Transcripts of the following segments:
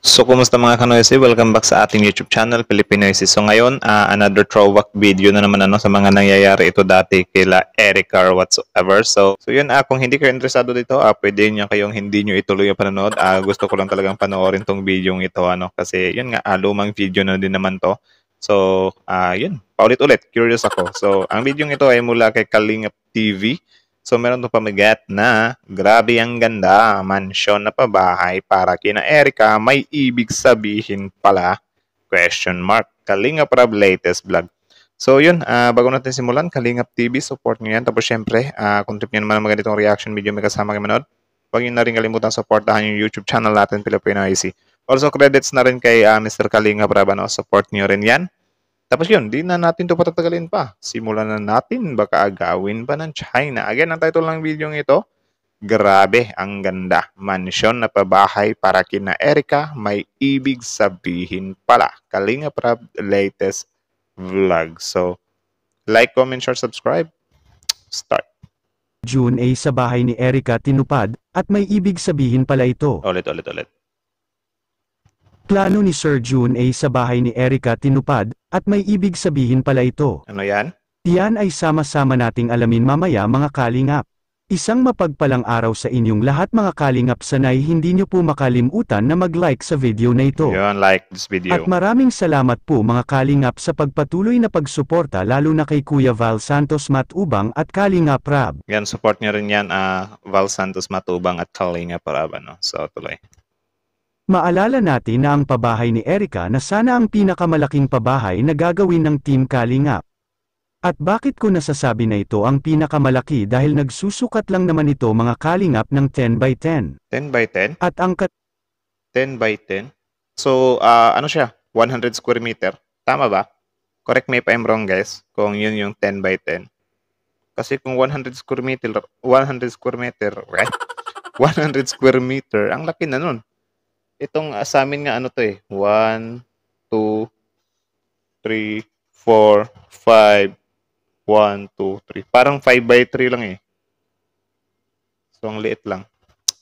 So, kumusta mga kanoysi? Welcome back sa ating YouTube channel, Pilipinoysi. So, ngayon, another throwback video na naman sa mga nangyayari ito dati kila Erica or whatsoever. So yun, kung hindi kayo interesado dito, pwede nyo kayong hindi nyo ituloy ang panonood. Gusto ko lang talagang panoorin tong video ito, kasi yun nga, lumang video na din naman to. So, yun, paulit-ulit, curious ako. So, ang video ito ay mula kay Kalingap TV. So, meron itong pamagat na grabe ang ganda, mansyon na pabahay para kina Erica, may ibig sabihin pala, question mark, Kalingap Rab latest vlog. So, yun, bago natin simulan, Kalingap TV, support nyo yan. Tapos, syempre, kung trip nyo naman ang ganitong reaction video may kasama kayo manood, huwag nyo na rin kalimutan supportahan yung YouTube channel natin, Pilipinoysi. Also, credits na rin kay Mr. Kalingap Rab, support nyo rin yan. Tapos yun, di na natin ito patatagalin pa. Simulan na natin, baka agawin pa ng China. Again, ang title ng video ito, grabe, ang ganda. Mansyon na pabahay para kina Erica, may ibig sabihin pala. Kalingap Rab latest vlog. So, like, comment, share, subscribe. Start. June A sa bahay ni Erica tinupad, at may ibig sabihin pala ito. Ulit. Plano ni Sir June A sa bahay ni Erica tinupad, at may ibig sabihin pala ito. Ano yan? Yan ay sama-sama nating alamin mamaya mga kalingap. Isang mapagpalang araw sa inyong lahat mga kalingap, sanay hindi nyo po makalimutan na mag-like sa video na ito. Yun, like this video. At maraming salamat po mga kalingap sa pagpatuloy na pagsuporta lalo na kay Kuya Val Santos Matubang at Kalingap Rab. Yan, support nyo rin yan, Val Santos Matubang at Kalingap Rab. So, tuloy. Maalala natin na ang pabahay ni Erica na sana ang pinakamalaking pabahay na gagawin ng Team Kalingap. At bakit ko nasasabi na ito ang pinakamalaki dahil nagsusukat lang naman ito mga kalingap ng 10 by 10. 10 by 10? At ang 10 by 10? So, ano siya? 100 square meter? Tama ba? Correct me if I'm wrong, guys, kung yun yung 10 by 10. Kasi kung 100 square meter, 100 square meter, 100 square meter, ang laki na nun. Itong sa amin nga ano to eh. 1, 2, 3, 4, 5, 1, 2, 3. Parang 5 by 3 lang eh. So, ang liit lang.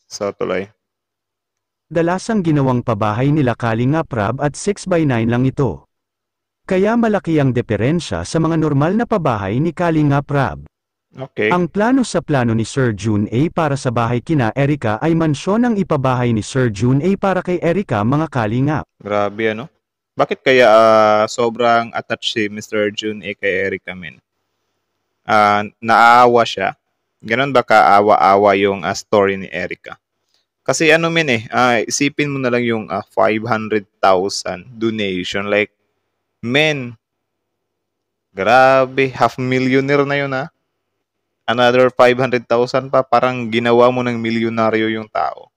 So, tuloy. dalasang ginawang pabahay nila Kalingap Rab at 6 by 9 lang ito. Kaya malaki ang diferensya sa mga normal na pabahay ni Kalingap Rab. Okay. Ang plano sa plano ni Sir June A para sa bahay kina Erica ay mansyon ang ipabahay ni Sir June A para kay Erica mga kalingap. Grabe ano? Bakit kaya sobrang attached si Mr. June A kay Erica, men? Naawa siya. Ganon ba kaawa-awa yung story ni Erica? Kasi ano men isipin mo na lang yung 500,000 donation. Like, men, grabe, half millionaire na yun Another 500,000 pa, parang ginawa mo ng milyonaryo yung tao.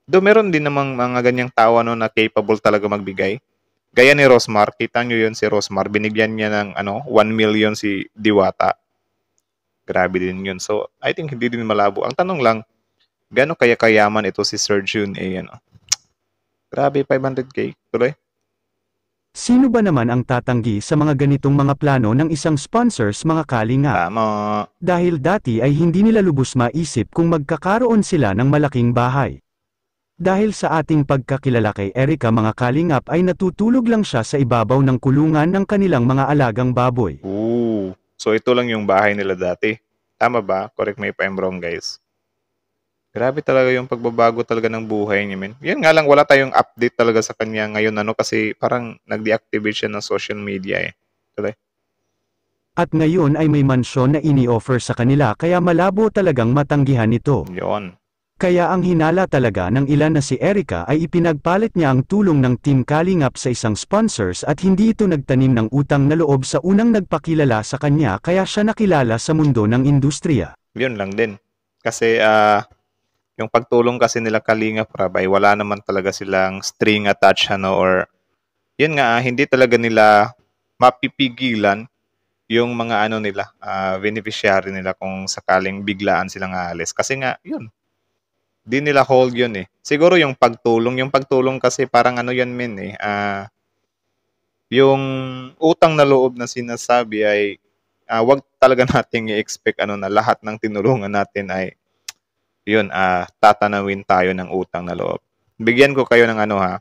Do meron din namang mga ganyang tao na capable talaga magbigay. Gaya ni Rosmar, kita nyo yun si Rosmar, binigyan niya ng 1 million si Diwata. Grabe din yun. So, I think hindi din malabo. Ang tanong lang, gaano kaya kayaman ito si Sir June A? Grabe, 500k. Tuloy. Sino ba naman ang tatanggi sa mga ganitong mga plano ng isang sponsors mga kalingap? Tama. Dahil dati ay hindi nila lubos maisip kung magkakaroon sila ng malaking bahay. Dahil sa ating pagkakilala kay Erica mga kalingap ay natutulog lang siya sa ibabaw ng kulungan ng kanilang mga alagang baboy. Ooh. So ito lang yung bahay nila dati. Tama ba? Correct me if I'm wrong, guys. Grabe talaga yung pagbabago talaga ng buhay niya, men. Yan nga lang, wala tayong update talaga sa kanya ngayon, kasi parang nag-deactivate siya ng social media eh. Tuloy. At ngayon ay may mansyon na ini-offer sa kanila kaya malabo talagang matanggihan ito. Yun. Kaya ang hinala talaga ng ilan na si Erica ay ipinagpalit niya ang tulong ng Team Kalingap sa isang sponsors at hindi ito nagtanim ng utang na loob sa unang nagpakilala sa kanya kaya siya nakilala sa mundo ng industriya. Yun lang din. Kasi yung pagtulong kasi nila Kalingap Rab ay wala naman talaga silang string attached or yun nga, hindi talaga nila mapipigilan yung mga nila, beneficiary nila kung sakaling biglaan silang aalis. Kasi nga, yun, di nila hold yun eh. Siguro yung pagtulong kasi parang yan men yung utang na loob na sinasabi ay wag talaga nating i-expect na lahat ng tinulungan natin ay yun, tatanawin tayo ng utang na loob. bigyan ko kayo ng ano ha.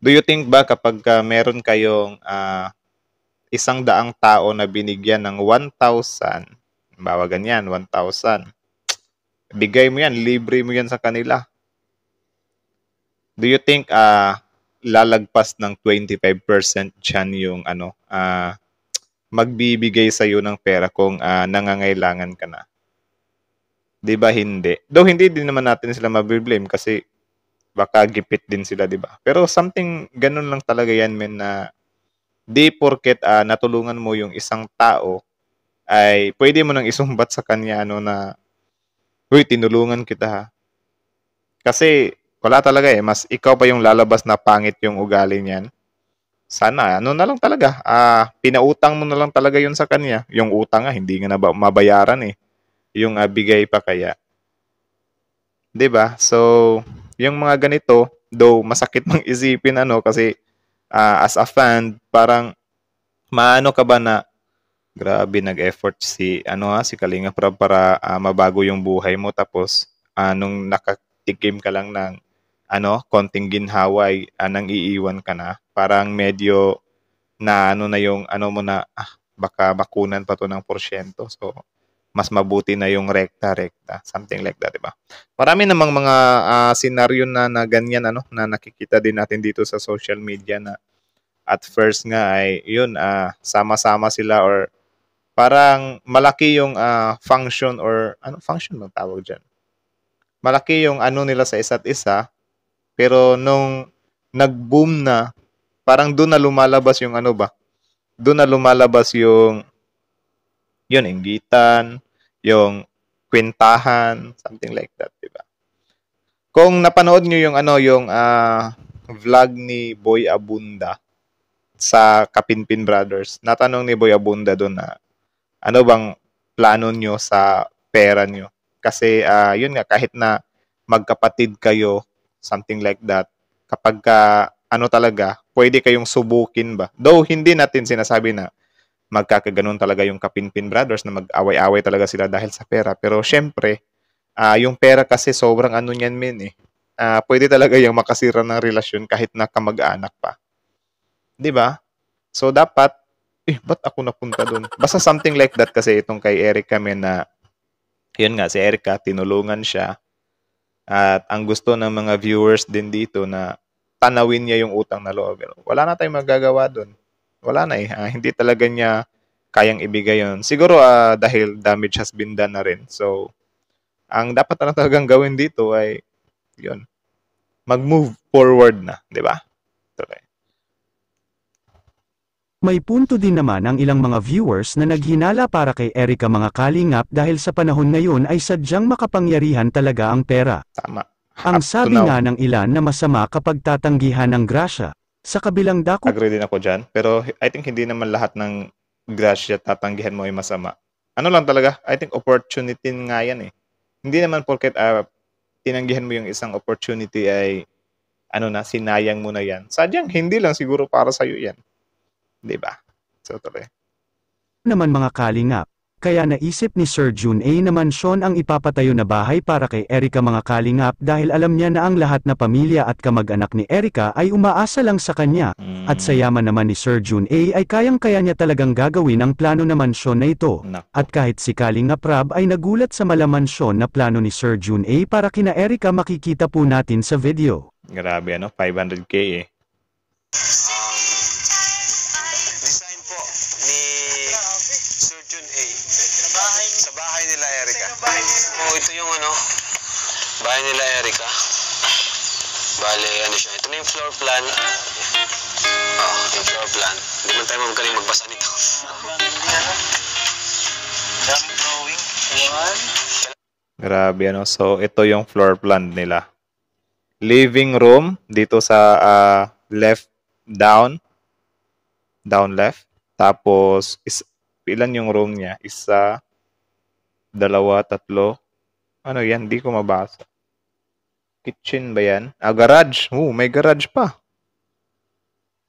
Do you think ba kapag meron kayong 100 tao na binigyan ng 1,000, bawa ganyan, 1,000, bigay mo yan, libre mo yan sa kanila. Do you think lalagpas ng 25% dyan yung magbibigay sa iyo ng pera kung nangangailangan ka na? 'Di ba hindi? Though hindi din naman natin sila mabiblame kasi baka gipit din sila, 'di ba? Pero something ganun lang talaga yan, men, na di porket natulungan mo yung isang tao ay pwede mo nang isumbat sa kanya na, "Uy, tinulungan kita ha." Kasi wala talaga eh, mas ikaw pa yung lalabas na pangit yung ugali niyan. Sana na lang talaga, pinautang mo na lang talaga yun sa kanya. Yung utang nga hindi nga na mabayaran eh. Yung bigay pa kaya. 'Di ba? So, yung mga ganito, though masakit mang isipin kasi as a fan, parang maano ka ba na grabe nag-effort si Kalinga Prab para mabago yung buhay mo, tapos nung nakatikim ka lang ng konting ginhawa ay nang iiwan ka na. Parang medyo na na yung mo na baka bakunan pa to ng porsyento. So mas mabuti na yung rekta, something like that, 'di ba? Marami namang mga senaryo na ganyan na nakikita din natin dito sa social media na at first nga ay yun sama-sama sila or parang malaki yung function or function bang tawag diyan? Malaki yung nila sa isa't isa, pero nung nag-boom na, parang doon na lumalabas yung doon na lumalabas yung inggitan, yung kwentahan, something like that, 'di ba? Kung napanood niyo yung vlog ni Boy Abunda sa Kapinpin Brothers, natanong ni Boy Abunda doon na ano bang plano nyo sa pera nyo? Kasi yun nga, kahit na magkapatid kayo, something like that, kapag talaga, pwede kayong subukin ba? Though hindi natin sinasabi na magkakaganon talaga yung Kapinpin Brothers na mag-away-away talaga sila dahil sa pera. Pero syempre, yung pera kasi sobrang niyan, men eh. Pwede talaga yung makasira ng relasyon kahit na kamag-anak pa. 'Di ba? So dapat ba't ako napunta doon? Basta something like that kasi itong kay Erica, men, na yun nga, si Erica, tinulungan siya. At ang gusto ng mga viewers din dito na tanawin niya yung utang na loob. Wala na tayong magagawa doon. Wala na eh. Hindi talaga niya kayang ibigay yun. Siguro dahil damage has been done na rin. So, ang dapat na talagang gawin dito ay yun, mag-move forward na. Di ba? Tuloy. May punto din naman ang ilang mga viewers na naghinala para kay Erica mga kalingap dahil sa panahon ngayon ay sadyang makapangyarihan talaga ang pera. Tama. Ang sabi nga ng ilan na masama kapag tatanggihan ng grasya. Sa kabilang dako, agree din ako dyan. Pero I think hindi naman lahat ng grasya tatanggihan mo ay masama. Ano lang talaga, I think opportunity nga yan eh. Hindi naman porket tinanggihan mo yung isang opportunity ay sinayang mo na yan. Sadyang hindi lang siguro para sa'yo yan. 'Di ba? So, tuloy. Naman mga kalingap. Kaya naisip ni Sir Jun A na mansyon ang ipapatayo na bahay para kay Erica mga kalingap dahil alam niya na ang lahat na pamilya at kamag-anak ni Erica ay umaasa lang sa kanya. At sa yaman naman ni Sir Jun A ay kayang-kaya niya talagang gagawin ang plano na mansyon na ito. At kahit si Kalinga Prab ay nagulat sa malamansyon na plano ni Sir Jun A para kina Erica, makikita po natin sa video. Grabe 500k eh. Ito yung bahay nila Erica. Bale, siya. Ito na yung floor plan. Yung floor plan. Hindi man tayo magaling magbasa nito. Daming drawing. Grabe So, ito yung floor plan nila. Living room dito sa left down left. Tapos ilan yung room niya? 1, 2, 3. Ano yan? Hindi ko mabasa. Kitchen ba yan? Garage. May garage pa.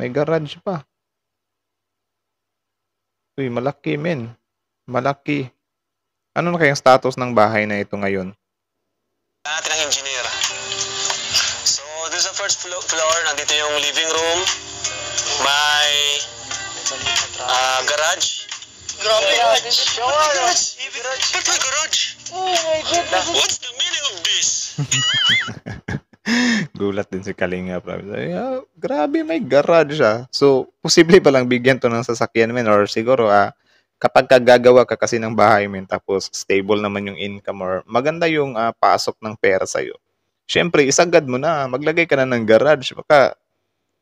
May garage pa. Uy, malaki, men. Malaki. Ano na kayang status ng bahay na ito ngayon? Natin ang engineer. Doon sa first floor, nandito yung living room. May garage. Grabe, garage. Ba't may garage? Oh my goodness. What's the meaning of this? Gulat din si Kalinga. Grabe, may garage So, posible palang bigyan to ng sasakyan, men. Or siguro, kapag gagawa ka kasi ng bahay, men, tapos stable naman yung income or maganda yung pasok ng pera sa'yo. Siyempre, isagad mo na. Maglagay ka na ng garage. Baka,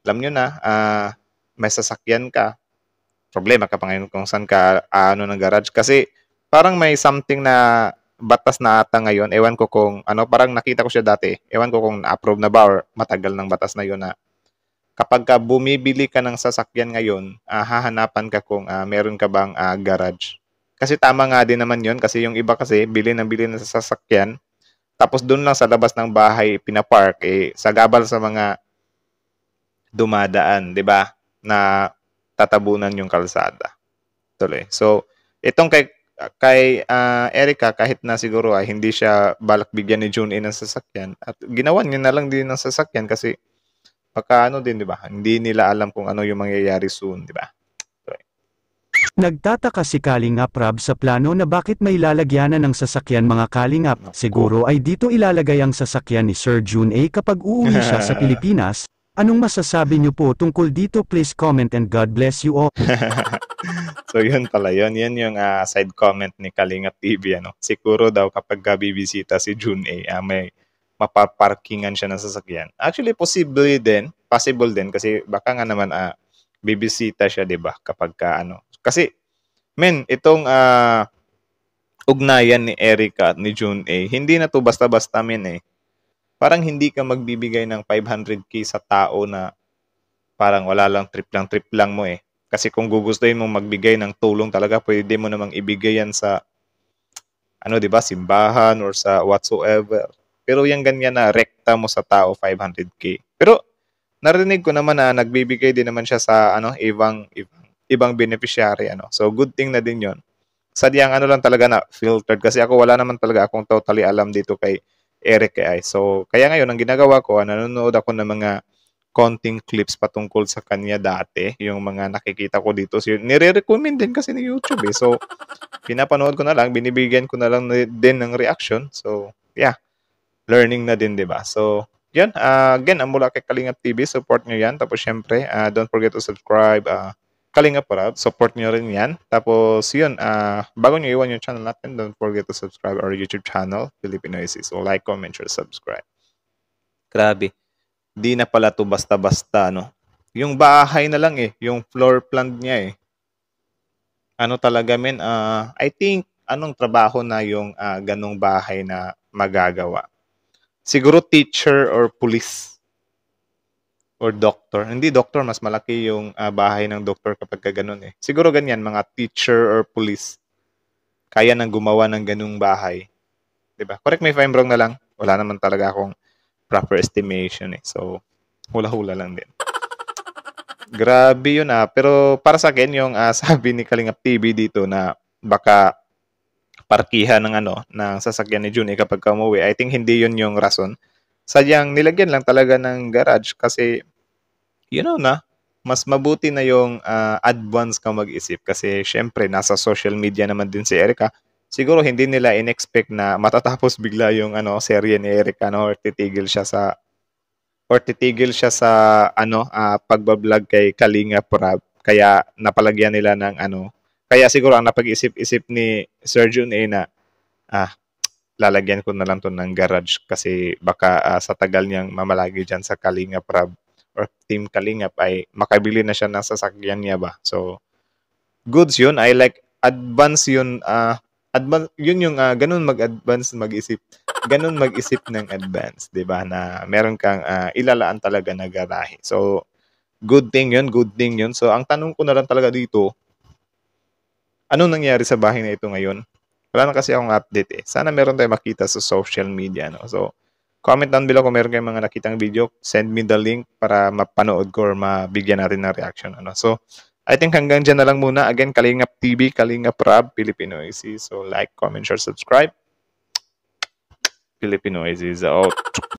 alam nyo na, may sasakyan ka. Problema ka pa ngayon kung saan ka ng garage. Kasi, parang may something na batas na ata ngayon. Ewan ko kung, parang nakita ko siya dati. Ewan ko kung na-approve na ba or matagal ng batas na yun na kapag ka bumibili ka ng sasakyan ngayon, hahanapan ka kung meron ka bang garage. Kasi tama nga din naman yun. Kasi yung iba kasi, bili ng sasakyan. Tapos doon lang sa labas ng bahay, pinapark, sagabal sa mga dumadaan, di ba? Na tatabunan yung kalsada. Tuloy. So, itong kay Erica, kahit na siguro hindi siya balak bigyan ni June ng sasakyan, at ginawan niya na lang din ng sasakyan kasi baka din, di ba? Hindi nila alam kung ano yung mangyayari soon, di ba? Nagtataka si Kalingap Rab sa plano na bakit may lalagyanan ng sasakyan mga Kalingap. Siguro ay dito ilalagay ang sasakyan ni Sir June A kapag uuwi siya sa Pilipinas. Anong masasabi niyo po tungkol dito? Please comment and God bless you all. So yun pala yun. Yan yung side comment ni Kalingap TV. Siguro daw kapag bibisita si June A, may mapaparkingan siya ng sasakyan. Actually, possible din kasi baka nga naman bibisita siya, 'di ba? Kapag kasi men, itong ugnayan ni Erica at ni June A, hindi na to basta-basta men Parang hindi ka magbibigay ng 500k sa tao na parang wala lang, trip lang mo Kasi kung gugustuhin mong magbigay ng tulong talaga, pwede mo namang ibigay yan sa 'di ba, simbahan or sa whatsoever. Pero yung ganyan na rekta mo sa tao 500k. Pero narinig ko naman na nagbibigay din naman siya sa ibang beneficiary So good thing na din 'yon. Sadyang lang talaga na filtered kasi ako wala naman talaga akong totally alam dito kay Eric ay. So kaya ngayon ang ginagawa ko, nanonood ako ng mga konting clips patungkol sa kanya dati, yung mga nakikita ko dito. So, nire-recommend din kasi ni YouTube So pinapanood ko na lang, binibigyan ko na lang din ng reaction. So yeah, learning na din, 'di ba? So yan, again, ang mula kay Kalingap TV, support nyo yan. Tapos syempre, don't forget to subscribe. Kalingap Rab, support nyo rin yan. Tapos yun, bago nyo iwan yung channel natin, don't forget to subscribe our YouTube channel, Filipino AC. So like, comment, share, subscribe. Grabe. Di na pala to basta-basta, Yung bahay na lang yung floor plan niya talaga men, I think, anong trabaho na yung ganong bahay na magagawa? Siguro teacher or police. Or doctor. Hindi doctor, mas malaki yung bahay ng doctor kapag ganun Siguro ganyan, mga teacher or police. Kaya nang gumawa ng ganung bahay. Diba? Correct me if I'm wrong na lang. Wala naman talaga akong proper estimation So, hula-hula lang din. Grabe yun Pero para sa akin, yung sabi ni Kalingap TV dito na baka parkihan ng sasakyan ni June kapag umuwi, I think hindi yun yung rason. Sadyang nilagyan lang talaga ng garage kasi mas mabuti na yung advance ka mag-isip kasi syempre nasa social media naman din si Erica. Siguro hindi nila in-expect na matatapos bigla yung serye ni Erica or titigil siya sa pagbablog kay Kalingap Rab. Kaya napalagyan nila ng kaya siguro ang napag-isip-isip ni Sir June A na lalagyan ko na lang to ng garage kasi baka sa tagal niyang mamalagi dyan sa Kalingap Rab or Team Kalingap ay makabili na siya ng sasakyan niya ba. So, goods yun. I like advance yun. Yun yung ganun mag-advance mag-isip. Ganun mag-isip ng advance. Diba? Na meron kang ilalaan talaga na garahe. So, good thing yun. So, ang tanong ko na lang talaga dito, anong nangyari sa bahay na ito ngayon? Wala na kasi akong update Sana meron tayong makita sa social media So, comment down below kung meron kayong mga nakitang video. Send me the link para mapanood ko or mabigyan natin ng reaction So, I think hanggang dyan na lang muna. Again, Kalingap TV, Kalingap Rab, Filipino AC. So, like, comment, share, subscribe. Filipino AC is out.